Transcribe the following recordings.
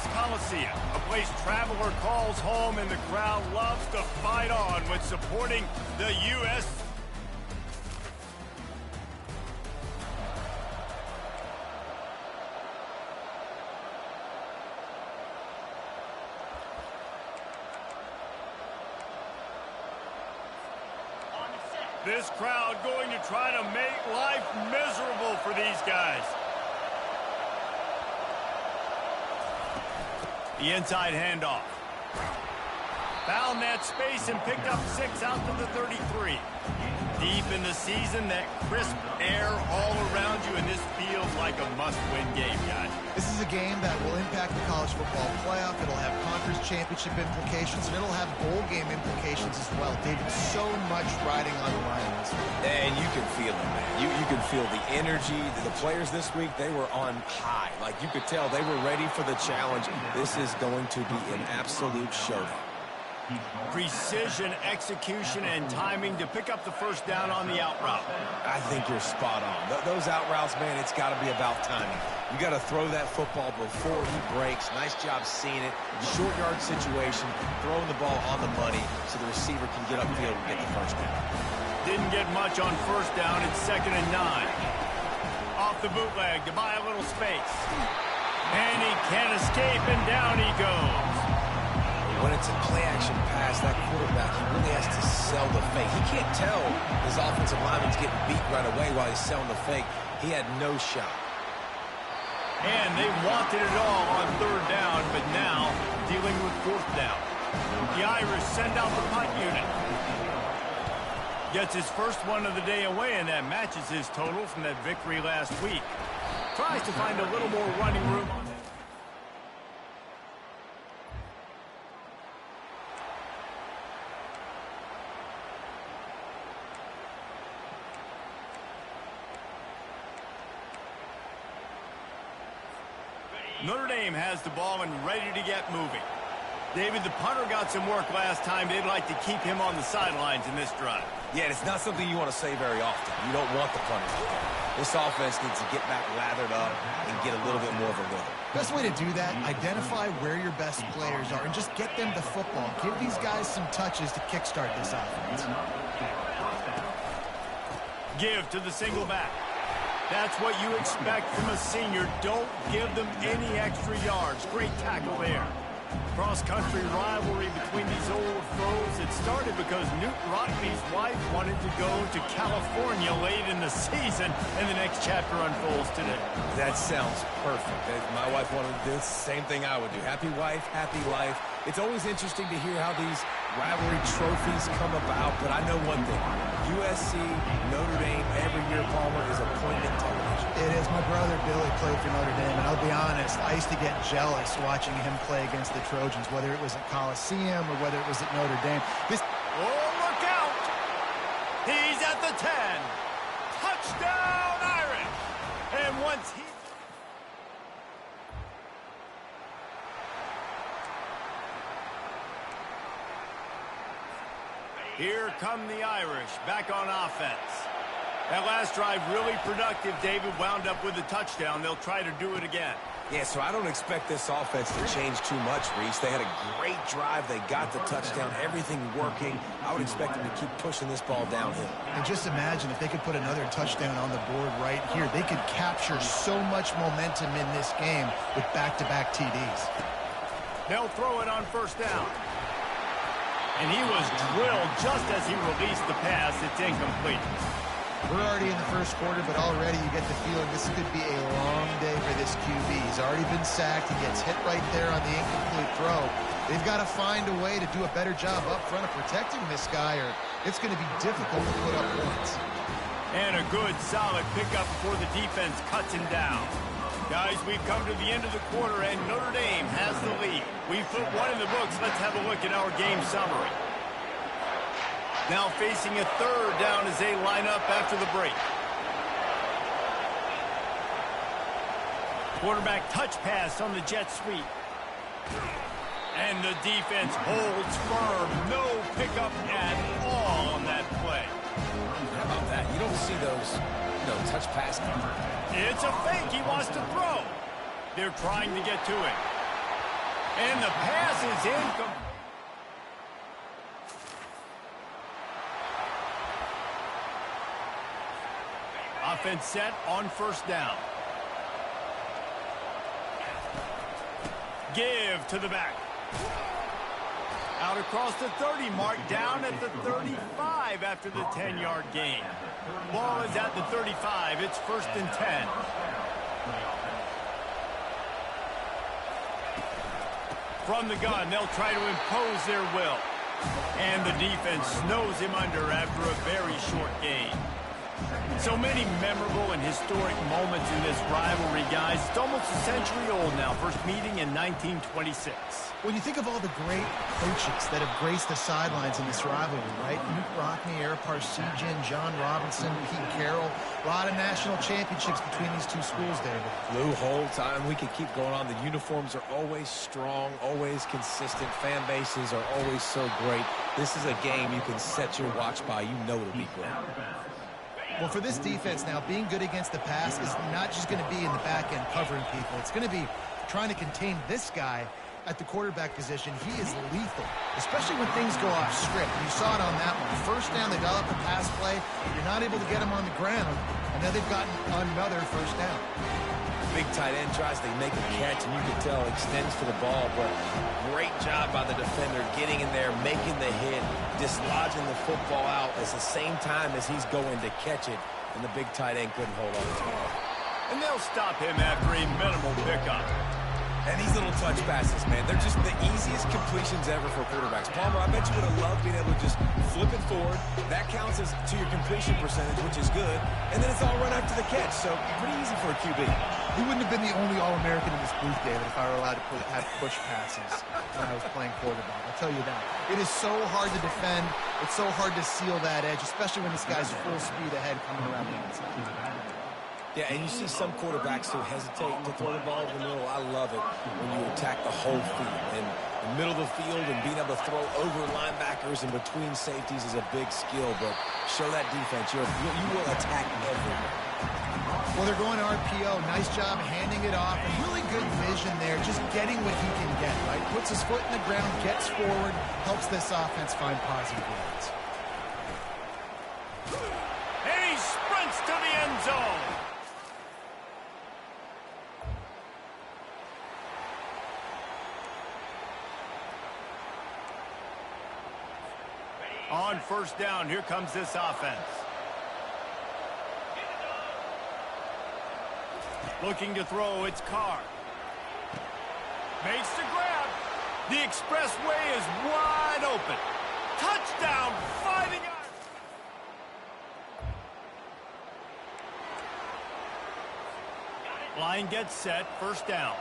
U.S. Coliseum, a place traveler calls home, and the crowd loves to fight on with supporting the U.S. This crowd going to try to make life miserable for these guys. The inside handoff. Found that space and picked up 6 out to the 33. Deep in the season, that crisp air all around you, and this feels like a must-win game, guys. This is a game that will impact the college football playoff. It'll have conference championship implications, and it'll have bowl game implications as well. David, so much riding on the line in this one. And you can feel it, man. You can feel the energy. The players this week, they were on high. Like, you could tell they were ready for the challenge. This is going to be an absolute showdown. Precision, execution, and timing to pick up the first down on the out route. I think you're spot on. Those out routes, man, it's got to be about timing. You got to throw that football before he breaks. Nice job seeing it. Short yard situation, throwing the ball on the money so the receiver can get upfield and get the first down. Didn't get much on first down. It's 2nd and 9. Off the bootleg to buy a little space. And he can't escape, and down he goes. When it's a play-action pass, that quarterback, he really has to sell the fake. He can't tell his offensive lineman's getting beat right away while he's selling the fake. He had no shot. And they wanted it all on 3rd down, but now dealing with 4th down. The Irish send out the punt unit. Gets his first one of the day away, and that matches his total from that victory last week. Tries to find a little more running room on that. Notre Dame has the ball and ready to get moving. David, the punter got some work last time. They'd like to keep him on the sidelines in this drive. Yeah, it's not something you want to say very often. You don't want the punter. This offense needs to get back lathered up and get a little bit more of a rhythm. Best way to do that, identify where your best players are and just get them the football. Give these guys some touches to kickstart this offense. Give to the single back. That's what you expect from a senior. Don't give them any extra yards. Great tackle there. Cross-country rivalry between these old foes. It started because Newt Rockney's wife wanted to go to California late in the season, and the next chapter unfolds today. That sounds perfect. If my wife wanted to do the same thing I would do. Happy wife, happy life. It's always interesting to hear how these rivalry trophies come about, but I know one thing. USC, Notre Dame, every year, Palmer, is appointment television. It is. My brother Billy played for Notre Dame, and I'll be honest, I used to get jealous watching him play against the Trojans, whether it was at Coliseum or whether it was at Notre Dame. Oh, look out! He's at the 10. Touchdown, Irish! And once he... Here come the Irish, back on offense. That last drive really productive. David wound up with a touchdown. They'll try to do it again. Yeah, so I don't expect this offense to change too much, Reese. They had a great drive. They got the touchdown, everything working. I would expect them to keep pushing this ball downhill. And just imagine if they could put another touchdown on the board right here. They could capture so much momentum in this game with back-to-back TDs. They'll throw it on 1st down. And he was drilled just as he released the pass. It's incomplete. We're already in the 1st quarter, but already you get the feeling this could be a long day for this QB. He's already been sacked. He gets hit right there on the incomplete throw. They've got to find a way to do a better job up front of protecting this guy, or it's going to be difficult to put up points. And a good, solid pickup before the defense cuts him down. Guys, we've come to the end of the quarter, and Notre Dame has the lead. We've put one in the books. Let's have a look at our game summary. Now facing a 3rd down as they line up after the break. Quarterback touch pass on the jet sweep. And the defense holds firm. No pickup at all on that play. How about that? You don't see those, touch passes. It's a fake. He wants to throw. They're trying to get to him. And the pass is incomplete. Offense set on first down. Give to the back. Out across the 30 mark, down at the 35 after the 10-yard gain. Ball is at the 35. It's 1st and 10. From the gun, they'll try to impose their will. And the defense snows him under after a very short gain. So many memorable and historic moments in this rivalry, guys. It's almost a century old now. First meeting in 1926. When you think of all the great coaches that have graced the sidelines in this rivalry, right? Luke Rockne, Ara Parseghian, John Robinson, Pete Carroll. A lot of national championships between these two schools, David. Lou Holtz, we could keep going on. The uniforms are always strong, always consistent. Fan bases are always so great. This is a game you can set your watch by. You know it'll be great. Well, for this defense now, being good against the pass is not just going to be in the back end covering people. It's going to be trying to contain this guy at the quarterback position. He is lethal, especially when things go off script. You saw it on that one. First down, they dial up a pass play. You're not able to get him on the ground, and now they've gotten another first down. Big tight end tries to make a catch, and you can tell extends for the ball, but great job by the defender getting in there, making the hit, dislodging the football out at the same time as he's going to catch it, and the big tight end couldn't hold on to it. And they'll stop him after a minimal pickup. And these little touch passes, man, they're just the easiest completions ever for quarterbacks. Palmer, I bet you would have loved being able to just flip it forward. That counts as to your completion percentage, which is good. And then it's all run after the catch, so pretty easy for a QB. He wouldn't have been the only All-American in this booth, David, if I were allowed to have push passes when I was playing quarterback. I'll tell you that. It is so hard to defend. It's so hard to seal that edge, especially when this guy's full speed ahead coming around the inside. Yeah, and you see some quarterbacks who hesitate to throw the ball in the middle. I love it when you attack the whole field. And the middle of the field and being able to throw over linebackers and between safeties is a big skill, but show that defense. You will attack everywhere. Well, they're going RPO. Nice job handing it off. And really good vision there, just getting what he can get, right? Puts his foot in the ground, gets forward, helps this offense find positive yards. And he sprints to the end zone. On first down, here comes this offense. Looking to throw, it's Carr. Makes the grab. The expressway is wide open. Touchdown, 5 yards. Line gets set, first down.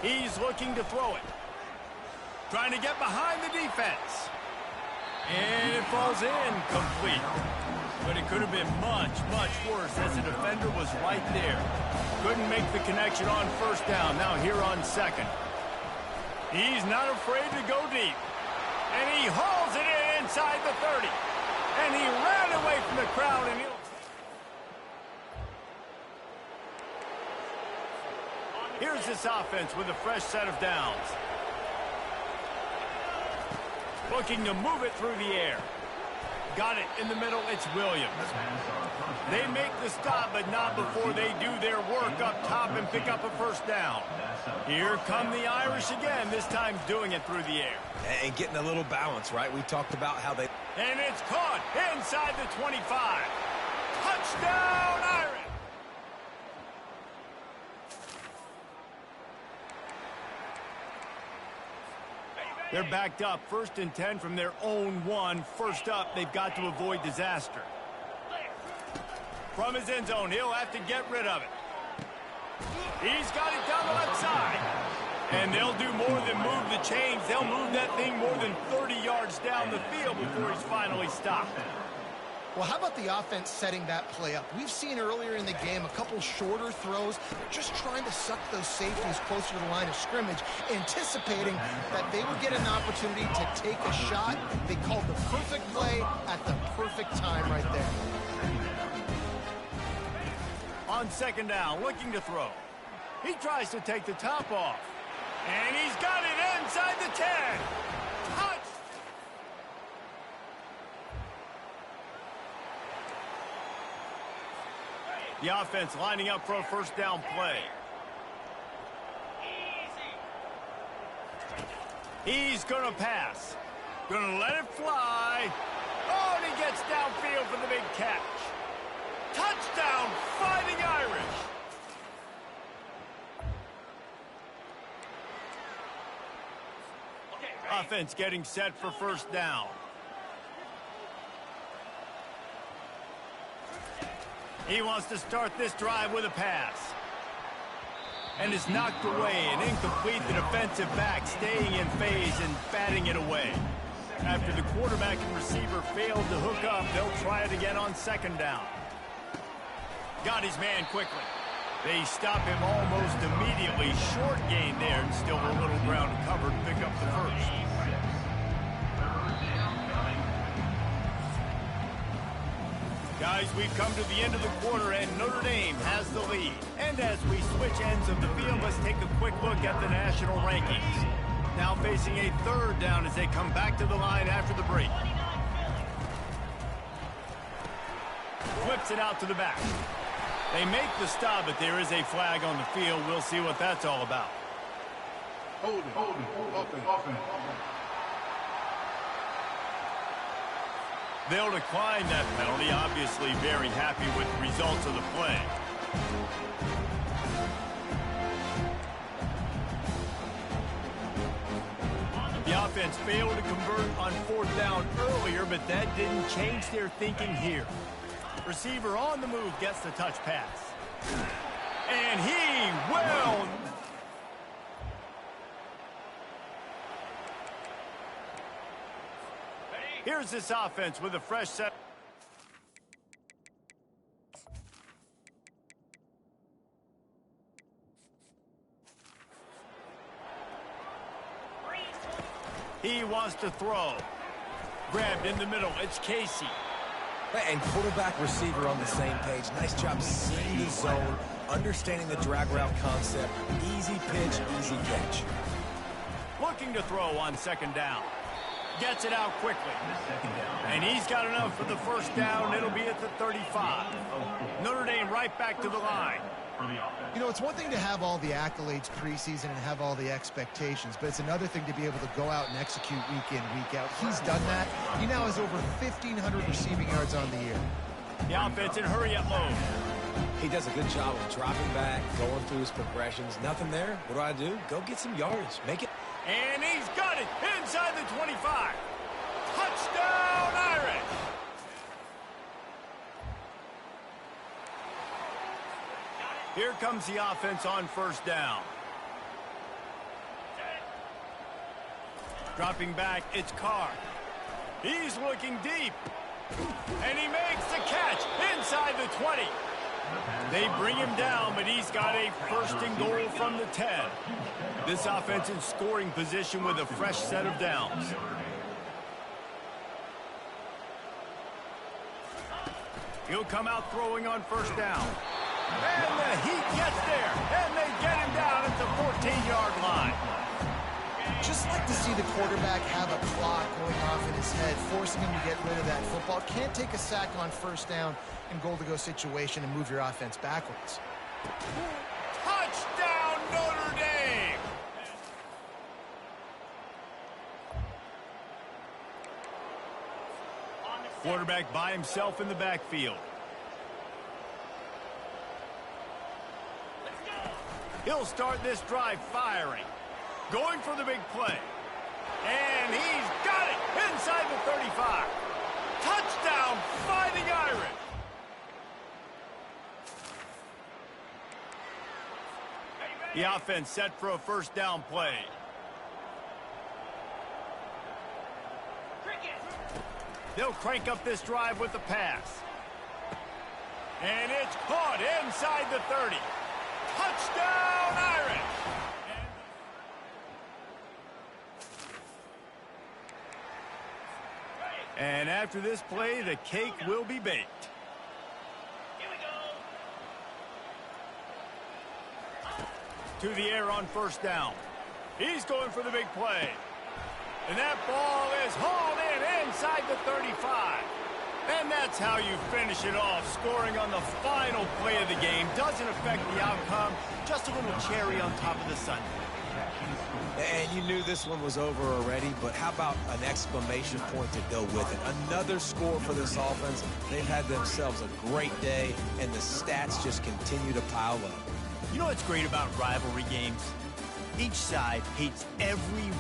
He's looking to throw it. Trying to get behind the defense. And it falls incomplete. But it could have been much, much worse as the defender was right there. Couldn't make the connection on first down. Now here on second. He's not afraid to go deep. And he hauls it in inside the 30. And he ran away from the crowd and here's this offense with a fresh set of downs. Looking to move it through the air. Got it in the middle. It's Williams. They make the stop, but not before they do their work up top and pick up a first down. Here come the Irish again, this time doing it through the air. And getting a little balance, right? We talked about how they... And it's caught inside the 25. Touchdown, Irish! They're backed up, 1st and 10 from their own 1. First up, they've got to avoid disaster. From his end zone, he'll have to get rid of it. He's got it down the left side. And they'll do more than move the chains. They'll move that thing more than 30 yards down the field before he's finally stopped. Well, how about the offense setting that play up? We've seen earlier in the game a couple shorter throws. They're just trying to suck those safeties closer to the line of scrimmage, anticipating that they would get an opportunity to take a shot. They called the perfect play at the perfect time right there. On second down, looking to throw. He tries to take the top off. And he's got it inside the 10. Touch! The offense lining up for a first down play. He's going to pass. Going to let it fly. Oh, and he gets downfield for the big catch. Touchdown, Fighting Irish. Offense getting set for first down. He wants to start this drive with a pass. And is knocked away and incomplete. The defensive back staying in phase and batting it away. After the quarterback and receiver failed to hook up, they'll try it again on second down. Got his man quickly. They stop him almost immediately. Short gain there and still a little ground to cover to pick up the first. Guys, we've come to the end of the quarter, and Notre Dame has the lead. And as we switch ends of the field, let's take a quick look at the national rankings. Now facing a third down as they come back to the line after the break. Flips it out to the back. They make the stop, but there is a flag on the field. We'll see what that's all about. Hold it, open. They'll decline that penalty, obviously very happy with the results of the play. The offense failed to convert on fourth down earlier, but that didn't change their thinking here. Receiver on the move gets the touch pass. And he will. Here's this offense with a fresh set. He wants to throw. Grabbed in the middle. It's Casey. And quarterback receiver on the same page. Nice job seeing the zone, understanding the drag route concept. Easy pitch, easy catch. Looking to throw on second down. Gets it out quickly. And he's got enough for the first down. It'll be at the 35. Notre Dame right back to the line. You know, it's one thing to have all the accolades preseason and have all the expectations, but it's another thing to be able to go out and execute week in, week out. He's done that. He now has over 1,500 receiving yards on the year. The offense in hurry up mode. He does a good job of dropping back, going through his progressions. Nothing there. What do? Go get some yards. Make it. And he's got it inside the 25. Touchdown, Irish! Here comes the offense on first down. Dropping back, it's Carr. He's looking deep. And he makes the catch inside the 20. They bring him down, but he's got a first and goal from the 10. This offense in scoring position with a fresh set of downs. He'll come out throwing on first down. And the Heat gets there, and they get him down at the 14-yard line. Just like to see the quarterback have a clock going off in his head, forcing him to get rid of that football. Can't take a sack on first down in goal-to-go situation and move your offense backwards. Touchdown, Notre Dame! Quarterback by himself in the backfield. He'll start this drive firing. Going for the big play. And he's got it inside the 35. Touchdown, Fighting Irish. The offense set for a first down play. They'll crank up this drive with the pass. And it's caught inside the 30. Touchdown, Irish! And after this play, the cake will be baked. to the air on first down. He's going for the big play. And that ball is hauled in inside the 35. And that's how you finish it off, scoring on the final play of the game. Doesn't affect the outcome, just a little cherry on top of the sundae. And you knew this one was over already, but how about an exclamation point to go with it? Another score for this offense. They've had themselves a great day, and the stats just continue to pile up. You know what's great about rivalry games? Each side hates every